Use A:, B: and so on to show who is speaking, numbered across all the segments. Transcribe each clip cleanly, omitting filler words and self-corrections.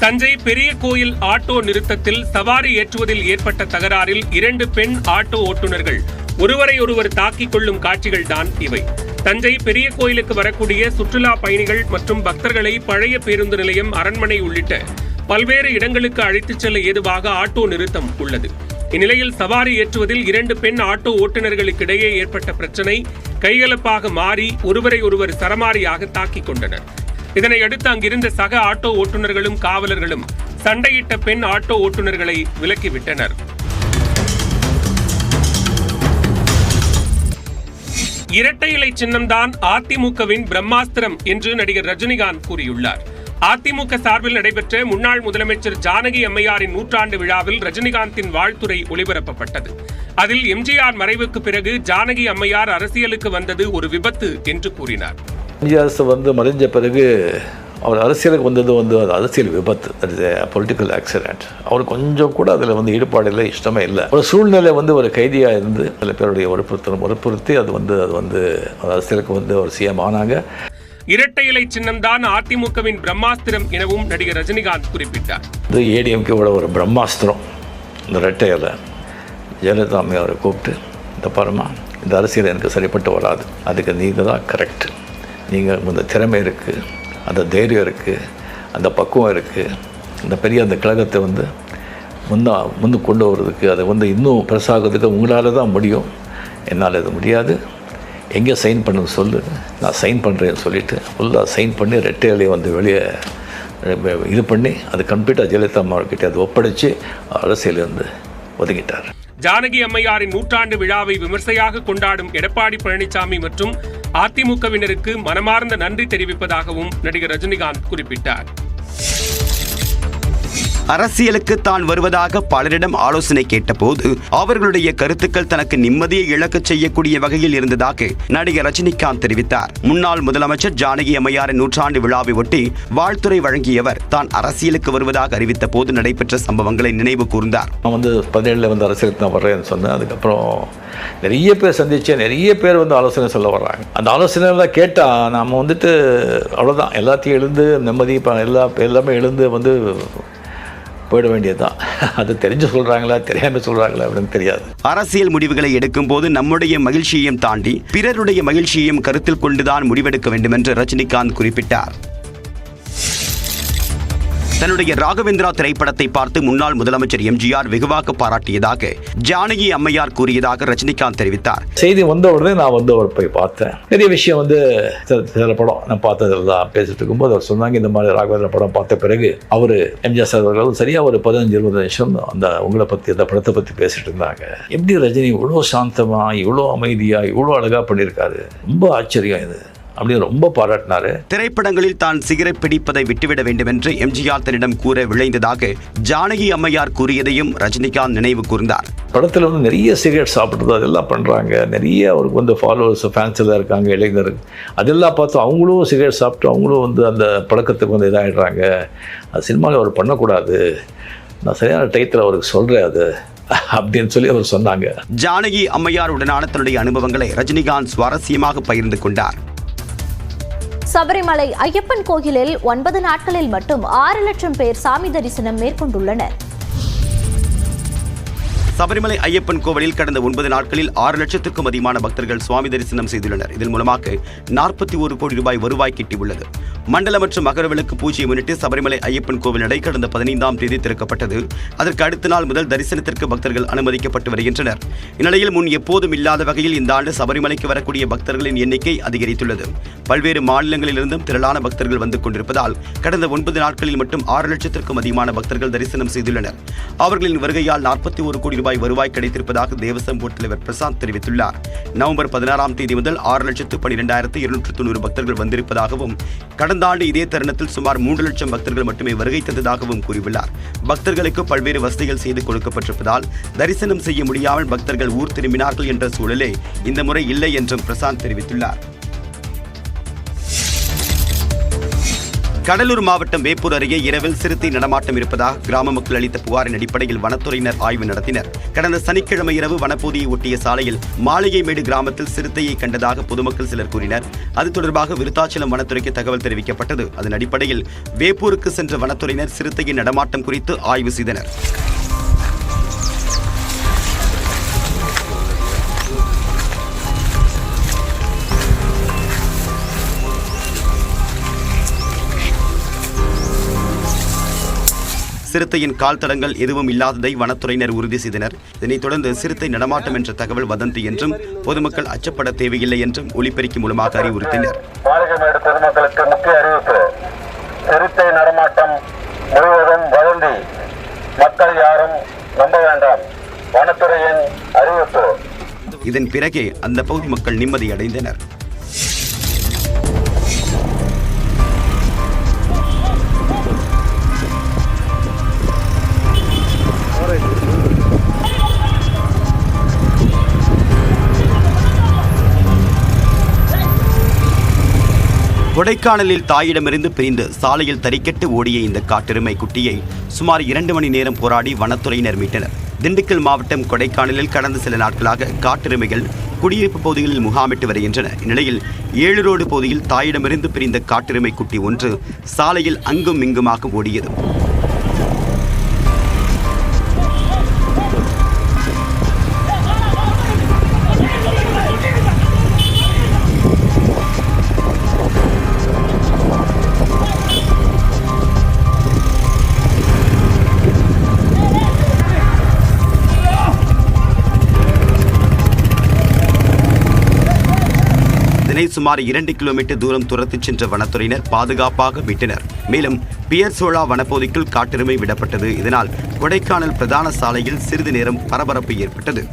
A: தஞ்சை பெரிய கோயில் ஆட்டோ நிறுத்தத்தில் சவாரி ஏற்றுவதில் ஏற்பட்ட தகராறில் 2 பெண் ஆட்டோ ஓட்டுநர்கள் ஒருவரை ஒருவர் தாக்கிக் கொள்ளும் காட்சிகள்தான் இவை. தஞ்சை பெரிய கோயிலுக்கு வரக்கூடிய சுற்றுலா பயணிகள் மற்றும் பக்தர்களை பழைய பேருந்து நிலையம், அரண்மனை உள்ளிட்ட பல்வேறு இடங்களுக்கு அழைத்துச் செல்ல ஏதுவாக ஆட்டோ நிறுத்தம் உள்ளது. இந்நிலையில் சவாரி ஏற்றுவதில் 2 பெண் ஆட்டோ ஓட்டுநர்களுக்கிடையே ஏற்பட்ட பிரச்சினை கைகலப்பாக மாறி ஒருவரை ஒருவர் சரமாரியாக தாக்கிக் கொண்டனர். இதனையடுத்து அங்கிருந்த சக ஆட்டோ ஓட்டுநர்களும் காவலர்களும் சண்டையிட்ட பெண் ஆட்டோ ஓட்டுநர்களை விலக்கிவிட்டனர். இரட்டை இலை சின்னம்தான் அதிமுகவின் பிரம்மாஸ்திரம் என்று நடிகர் ரஜினிகாந்த் கூறியுள்ளார். அதிமுக சார்பில் நடைபெற்ற முன்னாள் முதலமைச்சர் ஜானகி அம்மையாரின் 100ஆண்டு விழாவில் ரஜினிகாந்தின் வாழ்த்துரை ஒளிபரப்பப்பட்டது. அதில் எம்ஜிஆர் மறைவுக்கு பிறகு ஜானகி அம்மையார் அரசியலுக்கு வந்தது ஒரு விபத்து என்று கூறினார்.
B: எம்ஜிஆர் மறைஞ்ச பிறகு அவர் அரசியலுக்கு வந்தது அது அரசியல் விபத்து, தட் இஸ் பொலிட்டிக்கல் ஆக்சிடென்ட். அவர் கொஞ்சம் கூட அதில் ஈடுபாடு இல்லை, இஷ்டமே இல்லை. ஒரு சூழ்நிலை ஒரு கைதியாக இருந்து சில பேருடைய வற்புறுத்தி அது அரசியலுக்கு ஒரு சிஎம் ஆனாங்க.
A: இரட்டை இலை சின்னம்தான் அதிமுகவின் பிரம்மாஸ்திரம் எனவும் நடிகர் ரஜினிகாந்த் குறிப்பிட்டார்.
B: இது ஏடிஎம்கேவோட ஒரு பிரம்மாஸ்திரம் இந்த இரட்டை இலை. ஜெயலலிதா அவரை கூப்பிட்டு, இந்த பாருமா, இந்த அரசியல் எனக்கு சரிப்பட்டு வராது, அதுக்கு நீங்கள் தான் கரெக்ட், நீங்கள் அந்த திறமை இருக்குது, அந்த தைரியம் இருக்குது, அந்த பக்குவம் இருக்குது, அந்த பெரிய அந்த கழகத்தை முன்னு கொண்டு வர்றதுக்கு, அதை இன்னும் பெருசாகிறதுக்கு உங்களால் தான் முடியும், என்னால் அது முடியாது, எங்கே சைன் பண்ணுன்னு சொல்லு, நான் சைன் பண்ணுறேன்னு சொல்லிவிட்டு ஃபுல்லாக சைன் பண்ணி ரெட்டை இலையை வெளியே இது பண்ணி அது கம்ப்ளீட்டாக ஜெயலலிதா அம்மாக்கிட்ட அதை ஒப்படைச்சு அரசியலிருந்து ஒதுங்கிட்டார்.
A: ஜானகி அம்மையாரின் 100ஆண்டு விழாவை விமர்சையாக கொண்டாடும் எடப்பாடி பழனிசாமி மற்றும் அதிமுகவினருக்கு மனமார்ந்த நன்றி தெரிவிப்பதாகவும் நடிகர் ரஜினிகாந்த் குறிப்பிட்டார்.
C: அரசியலுக்கு தான் வருவதாக பலரிடம் ஆலோசனை கேட்டபோது அவர்களுடைய கருத்துக்கள் தனக்கு நிம்மதியை இழக்கச் செய்யக்கூடிய வகையில் இருந்ததாக நடிகர் ரஜினிகாந்த் தெரிவித்தார். முன்னாள் முதலமைச்சர் ஜானகி அம்மையாரின் 100ஆண்டு விழாவை ஒட்டி வாழ்த்துரை வழங்கியவர் தான் அரசியலுக்கு வருவதாக அறிவித்த போது நடைபெற்ற சம்பவங்களை நினைவு கூர்ந்தார்.
B: நான் 17 அரசியலுக்கு நான் வர்றேன்னு சொன்னேன். அதுக்கப்புறம் நிறைய பேர் சந்திச்சேன், நிறைய பேர் ஆலோசனை சொல்ல வர்றாங்க. அந்த ஆலோசனைலாம் கேட்டால் நாம் அவ்வளோதான், எல்லாத்தையும் எழுந்து நிம்மதி எல்லாமே எழுந்து போயிட வேண்டியதுதான். அது தெரிஞ்சு சொல்றாங்களா தெரியாம சொல்றாங்களா அப்படின்னு தெரியாது.
C: அரசியல் முடிவுகளை எடுக்கும் போது நம்முடைய மகிழ்ச்சியையும் தாண்டி பிறருடைய மகிழ்ச்சியையும் கருத்தில் கொண்டுதான் முடிவெடுக்க வேண்டும் என்று ரஜினிகாந்த் குறிப்பிட்டார். தன்னுடைய ராகவேந்திரா திரைப்படத்தை பார்த்து முன்னாள் முதலமைச்சர் எம்ஜிஆர் வெகுவாக பாராட்டியதாக ஜானகி அம்மையார் கூறியதாக ரஜினிகாந்த் தெரிவித்தார்.
B: செய்தி வந்த உடனே நான் போய் பார்த்தேன். நிறைய விஷயம் சில படம் நான் பார்த்ததெல்லாம் பேசிட்டு இருக்கும்போது அவர் சொன்னாங்க, இந்த மாதிரி ராகவேந்திரா படம் பார்த்த பிறகு அவர் எம்ஜிஆர் சார் அவர்கள் சரியா ஒரு 15-20 நிமிஷம் உங்களை பற்றி அந்த படத்தை பற்றி பேசிட்டு இருந்தாங்க. எப்படி ரஜினி இவ்வளோ சாந்தமா, இவ்வளோ அமைதியா, இவ்வளோ அழகா பண்ணியிருக்காரு, ரொம்ப ஆச்சரியம் இது அப்படின்னு ரொம்ப பாராட்டினாரு.
C: திரைப்படங்களில் தான் சிகரெட் பிடிப்பதை விட்டுவிட வேண்டும் என்று எம்ஜிஆர் தன்னிடம் கூற விளைந்ததாக ஜானகி அம்மையார் கூறியதையும் ரஜினிகாந்த் நினைவு கூர்ந்தார்.
B: படத்தில் நிறைய சிகரெட் சாப்பிட்றது அதெல்லாம் பண்ணுறாங்க, நிறைய அவருக்கு ஃபாலோவர்ஸ் ஃபேன்ஸ் எல்லாம் இருக்காங்க, இளைஞர், அதெல்லாம் பார்த்து அவங்களும் சிகரெட் சாப்பிட்டு அவங்களும் அந்த பழக்கத்துக்கு இதாகிடுறாங்க. அது சினிமாவில் அவர் பண்ணக்கூடாது, நான் சரியான டயத்தில் அவருக்கு சொல்கிறேன் அது அப்படின்னு சொல்லி அவர் சொன்னாங்க.
C: ஜானகி அம்மையார் உடனான தன்னுடைய அனுபவங்களை ரஜினிகாந்த் சுவாரஸ்யமாக பகிர்ந்து கொண்டார்.
D: சபரிமலை ஐயப்பன் கோயிலில் 9 நாட்களில் மட்டும் 6 லட்சம் பேர் சாமி தரிசனம் மேற்கொண்டுள்ளனர்.
C: சபரிமலை ஐயப்பன் கோவிலில் கடந்த 9 நாட்களில் 6 லட்சத்துக்கும் அதிகமான பக்தர்கள் சுவாமி தரிசனம் செய்துள்ளனர். இதன் மூலமாக 41 கோடி ரூபாய் வருவாய் கிட்டியுள்ளது. மண்டல மற்றும் மகரவிளக்கு பூஜையை முன்னிட்டு சபரிமலை ஐயப்பன் கோவில் நடை கடந்த 15ஆம் தேதி திறக்கப்பட்டது. அதற்கு அடுத்த நாள் முதல் தரிசனத்திற்கு பக்தர்கள் அனுமதிக்கப்பட்டு வருகின்றனர். இந்நிலையில் முன் எப்போதும் இல்லாத வகையில் இந்த ஆண்டு சபரிமலைக்கு வரக்கூடிய பக்தர்களின் எண்ணிக்கை அதிகரித்துள்ளது. பல்வேறு மாநிலங்களிலிருந்தும் திரளான பக்தர்கள் வந்து கொண்டிருப்பதால் கடந்த 9 நாட்களில் மட்டும் 6 லட்சத்திற்கும் அதிகமான பக்தர்கள் தரிசனம் செய்துள்ளனர். அவர்களின் வருகையால் 41 கோடி ரூபாய் வருவாய் கிடைத்திருப்பதாக தேவசம் போர்டு தலைவர் பிரசாந்த் தெரிவித்துள்ளார். நவம்பர் 16ஆம் தேதி முதல் 6,12,290 பக்தர்கள் வந்திருப்பதாகவும் கடந்த ஆண்டு இதே தருணத்தில் சுமார் 3 லட்சம் பக்தர்கள் மட்டுமே வருகை தந்ததாகவும் கூறியுள்ளார். பக்தர்களுக்கு பல்வேறு வசதிகள் செய்து கொடுக்கப்பட்டிருப்பதால் தரிசனம் செய்ய முடியாமல் பக்தர்கள் ஊர் திரும்பினார்கள் என்ற சூழலே இந்த முறை இல்லை என்றும் பிரசாந்த் தெரிவித்துள்ளார். கடலூர் மாவட்டம் வேப்பூர் அருகே இரவில் சிறுத்தை நடமாட்டம் இருப்பதாக கிராம மக்கள் அளித்த புகாரின் அடிப்படையில் வனத்துறையினர் ஆய்வு நடத்தினர். கடந்த சனிக்கிழமை இரவு வனப்பகுதியை ஒட்டிய சாலையில் மாளிகைமேடு கிராமத்தில் சிறுத்தையை கண்டதாக பொதுமக்கள் சிலர் கூறினர். அது தொடர்பாக விருத்தாச்சலம் வனத்துறைக்கு தகவல் தெரிவிக்கப்பட்டது. அதன் அடிப்படையில் வேப்பூருக்கு சென்ற வனத்துறையினர் சிறுத்தையின் நடமாட்டம் குறித்து ஆய்வு செய்தனர். சிறுத்தையின் கால் தடங்கள் எதுவும் இல்லாததை வனத்துறையினர் உறுதி செய்தனர். இதனைத் தொடர்ந்து சிறுத்தை நடமாட்டம் என்ற தகவல் வதந்தி என்றும் பொதுமக்கள் அச்சப்பட தேவையில்லை என்றும் ஒலிபெருக்கி மூலமாக அறிவுறுத்தினர்.
E: மாளிகைமேடு பொதுமக்களுக்கு முக்கிய அறிவிப்பு: சிறுத்தை நடமாட்டம் முழுவதும் வதந்தி, மக்கள் யாரும் நம்ப வேண்டாம். வனத்துறையின் அறிவிப்பு.
C: இதன் பிறகே அந்த பகுதி மக்கள் நிம்மதி அடைந்தனர். கொடைக்கானலில் தாயிடமிருந்து பிரிந்து சாலையில் தறிக்கெட்டு ஓடிய இந்த காட்டெருமை குட்டியை சுமார் 2 மணி நேரம் போராடி வனத்துறையினர் மீட்டனர். திண்டுக்கல் மாவட்டம் கொடைக்கானலில் கடந்த சில நாட்களாக காட்டெருமைகள் குடியிருப்பு பகுதிகளில் முகாமிட்டு வருகின்றன. இந்நிலையில் 7 ரோடு பகுதியில் தாயிடமிருந்து பிரிந்த காட்டெருமை குட்டி ஒன்று சாலையில் அங்கும் இங்குமாக ஓடியது. சுமார் 2 கிலோமீட்டர் தூரம் துரத்திச் சென்ற வனத்துறையினர் பாதுகாப்பாக மீட்டனர். மேலும் பியர்சோலா வனப்பகுதிக்குள் காட்டெருமை விடப்பட்டது. இதனால் கொடைக்கானல் பிரதான சாலையில் சிறிது நேரம் பரபரப்பு ஏற்பட்டது.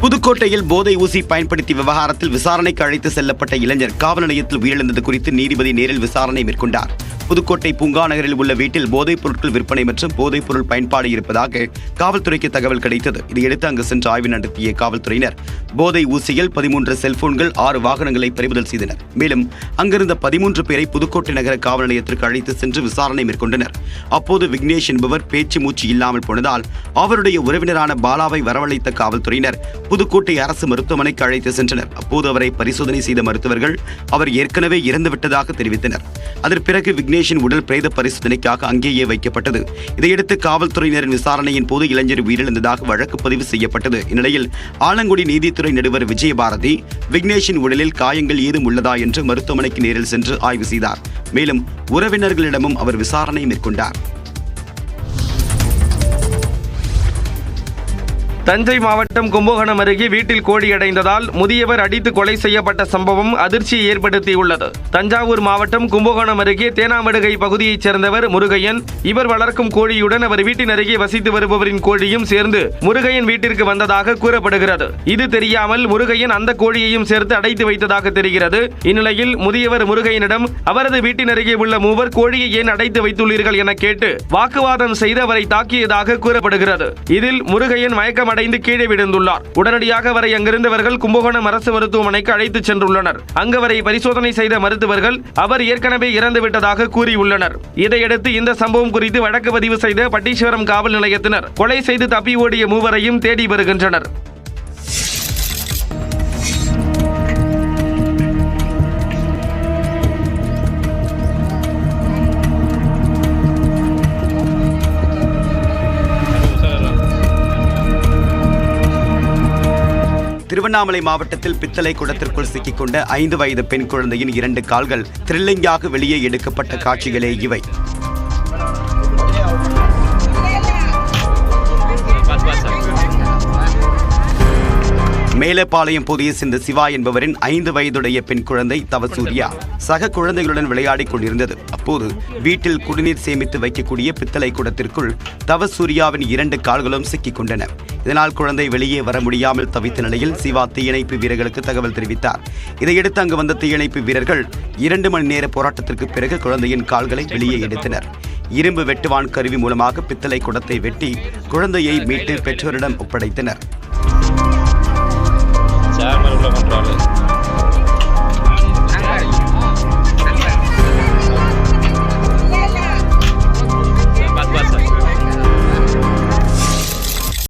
C: புதுக்கோட்டையில் போதை ஊசி பயன்படுத்தி விவகாரத்தில் விசாரணைக்கு அழைத்து செல்லப்பட்ட இளைஞர் காவல் நிலையத்தில் உயிரிழந்தது குறித்து நீதிபதி நேரில் விசாரணை மேற்கொண்டார். புதுக்கோட்டை பூங்கா நகரில் உள்ள வீட்டில் போதைப் பொருட்கள் விற்பனை மற்றும் போதைப் பொருள் பயன்பாடு இருப்பதாக காவல்துறைக்கு தகவல் கிடைத்தது. இதையடுத்து அங்கு சென்று ஆய்வு நடத்திய காவல்துறையினர் போதை ஊசியில் 13 செல்போன்கள் 6 வாகனங்களை பறிமுதல் செய்தனர். மேலும் அங்கிருந்த 13 பேரை புதுக்கோட்டை நகர காவல் நிலையத்திற்கு அழைத்து சென்று விசாரணை மேற்கொண்டனர். அப்போது விக்னேஷ் என்பவர் பேச்சு மூச்சு இல்லாமல் போனதால் அவருடைய உறவினரான பாலாவை வரவழைத்த காவல்துறையினர் புதுக்கோட்டை அரசு மருத்துவமனைக்கு அழைத்து சென்றனர். அப்போது அவரை பரிசோதனை செய்த மருத்துவர்கள் அவர் ஏற்கனவே இறந்துவிட்டதாக தெரிவித்தனர். அதன் பிறகு விக்னேஷின் உடல் பிரேத பரிசோதனைக்காக அங்கேயே வைக்கப்பட்டது. இதையடுத்து காவல்துறையினரின் விசாரணையின் போது இளைஞர் உயிரிழந்ததாக வழக்கு பதிவு செய்யப்பட்டது. இந்நிலையில் ஆலங்குடி நீதித்துறை நடுவர் விஜயபாரதி விக்னேஷின் உடலில் காயங்கள் ஏதும் உள்ளதா என்று மருத்துவமனைக்கு நேரில் சென்று ஆய்வு செய்தார். மேலும் உறவினர்களிடமும் அவர் விசாரணை மேற்கொண்டார்.
F: தஞ்சை மாவட்டம் கும்பகோணம் அருகே வீட்டில் கோழி அடைந்ததால் முதியவர் அடித்து கொலை செய்யப்பட்ட சம்பவம் அதிர்ச்சியை ஏற்படுத்தியுள்ளது. தஞ்சாவூர் மாவட்டம் கும்பகோணம் அருகே தேனாமடுகை பகுதியைச் சேர்ந்தவர் முருகையன். இவர் வளர்க்கும் கோழியுடன் அவர் வீட்டின் அருகே வசித்து வருபவரின் கோழியும் சேர்ந்து முருகையன் வீட்டிற்கு வந்ததாக கூறப்படுகிறது. இது தெரியாமல் முருகையன் அந்த கோழியையும் சேர்த்து அடைத்து வைத்ததாக தெரிகிறது. இந்நிலையில் முதியவர் முருகையனிடம் அவரது வீட்டின் அருகே உள்ள மூவர் கோழியை ஏன் அடைத்து வைத்துள்ளீர்கள் என கேட்டு வாக்குவாதம் செய்து அவரை தாக்கியதாக கூறப்படுகிறது. இதில் முருகையன் மயக்கம் அடைந்து கீழே விழுந்துள்ளார். உடனடியாக அவரை அங்கிருந்தவர்கள் கும்பகோணம் அரசு மருத்துவமனைக்கு அழைத்துச் சென்றுள்ளனர். அங்கு அவரை பரிசோதனை செய்த மருத்துவர்கள் அவர் ஏற்கனவே இறந்துவிட்டதாக கூறியுள்ளனர். இதையடுத்து இந்த சம்பவம் குறித்து வழக்கு பதிவு செய்த பட்டீஸ்வரம் காவல் நிலையத்தினர் கொலை செய்து தப்பி ஓடிய மூவரையும் தேடி வருகின்றனர்.
C: திருவண்ணாமலை மாவட்டத்தில் பித்தளை குடத்திற்குள் சிக்கிக்கொண்ட 5 வயது பெண் குழந்தையின் 2 கால்கள் த்ரில்லிங்காக வெளியே எடுக்கப்பட்ட காட்சிகளே இவை. மேலப்பாளையம் பகுதியை சேர்ந்த சிவா என்பவரின் 5 வயதுடைய பெண் குழந்தை தவசூர்யா சக குழந்தைகளுடன் விளையாடிக் கொண்டிருந்தது. அப்போது வீட்டில் குடிநீர் சேமித்து வைக்கக்கூடிய பித்தளை குடத்திற்குள் தவசூர்யாவின் 2 கால்களும் சிக்கிக் கொண்டன. இதனால் குழந்தை வெளியே வர முடியாமல் தவித்த நிலையில் சிவா தீயணைப்பு வீரர்களுக்கு தகவல் தெரிவித்தார். இதையடுத்து அங்கு வந்த தீயணைப்பு வீரர்கள் 2 மணி நேர போராட்டத்திற்கு பிறகு குழந்தையின் கால்களை வெளியே எடுத்தனர். இரும்பு வெட்டுவான் கருவி மூலமாக பித்தளை குடத்தை வெட்டி குழந்தையை மீட்டு பெற்றோரிடம் ஒப்படைத்தனர்.